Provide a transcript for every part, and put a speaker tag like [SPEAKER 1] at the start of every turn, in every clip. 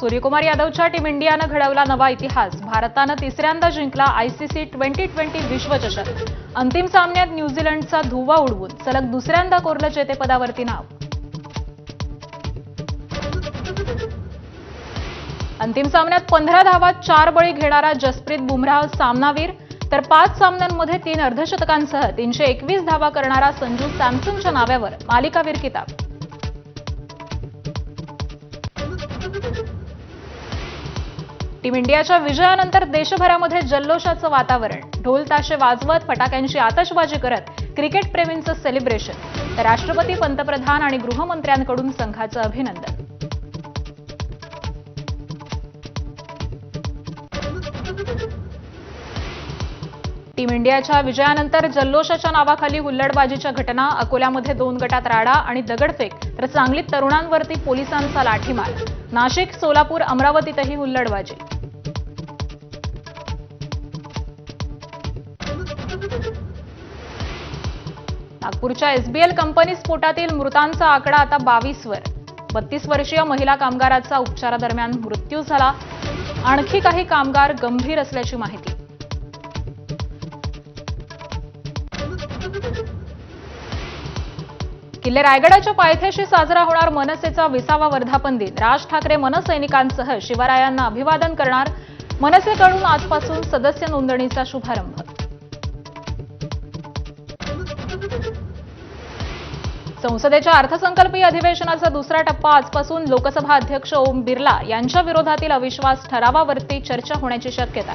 [SPEAKER 1] Suryakumar यादवच्या team इंडियानं घडवला नवा इतिहास। भारतानं तिसऱ्यांदा जिंकला आयसीसी 2020 विश्वचषक। अंतिम सामन्यात न्यूझीलंडचा धुव्वा उडवून सलग दुसऱ्यांदा कोरलं जेतेपदावरती नाव। अंतिम सामन्यात 15 धावात 4 बळी घेणारा जसप्रीत बुमराह सामनावीर, तर 5 सामन्यांमध्ये 3 अर्धशतकांसह 321 धावा करणारा संजू सॅमसनच्या नावावर मालिकावीर किताब। टीम इंडियाच्या विजयानंतर देशभरामध्ये जल्लोषाचं वातावरण। ढोल ताशे वाजवत फटाक्यांची आतषबाजी करत क्रिकेट प्रेमींचं सेलिब्रेशन, तर राष्ट्रपती, पंतप्रधान आणि गृहमंत्र्यांकडून संघाचं अभिनंदन। टीम इंडियाच्या विजयानंतर जल्लोषाच्या नावाखाली हुल्लडबाजीच्या घटना। अकोल्यामध्ये 2 गटात राडा आणि दगडफेक, तर सांगलीत तरुणांवरती पोलिसांचा लाठीमार। नाशिक, सोलापूर, अमरावतीतही हुल्लडबाजी। नागपूरच्या एसबीएल कंपनी स्फोटातील मृतांचा आकडा आता 22 वर। 32 वर्षीय महिला कामगाराचा उपचारादरम्यान मृत्यू झाला। आणखी काही कामगार गंभीर असल्याची माहिती। किल्ले रायगडाच्या पायथ्याशी साजरा होणार मनसेचा 20वा वर्धापन दिन। राज ठाकरे मनसैनिकांसह शिवरायांना अभिवादन करणार। मनसेकडून आजपासून सदस्य नोंदणीचा शुभारंभ। संसदेच्या अर्थसंकल्पीय अधिवेशनाचा दुसरा टप्पा आजपासून। लोकसभा अध्यक्ष ओम बिर्ला यांच्या विरोधातील अविश्वास ठरावावरती चर्चा होण्याची शक्यता।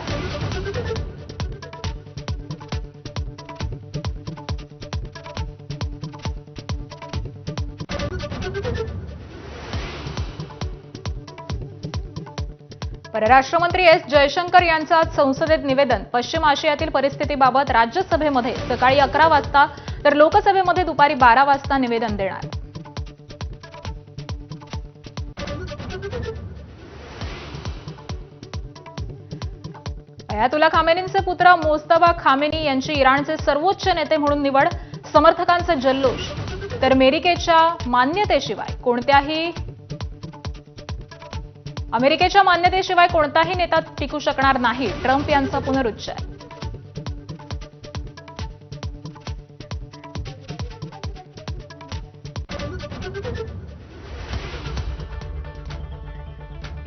[SPEAKER 1] परराष्ट्र मंत्री एस जयशंकर यांचं आज संसदेत निवेदन। पश्चिम आशियातील परिस्थितीबाबत राज्यसभेमध्ये सकाळी 11 वाजता तर लोकसभेमध्ये दुपारी 12 वाजता निवेदन देणार। अयातुल्ला खामेनींचे पुत्र मोस्तफा खामेनी यांची इराणचे सर्वोच्च नेते म्हणून निवड। समर्थकांचे जल्लोष, तर अमेरिकेच्या मान्यतेशिवाय कोणताही नेता टिकू शकणार नाही, ट्रम्प यांचा पुनरुच्चार।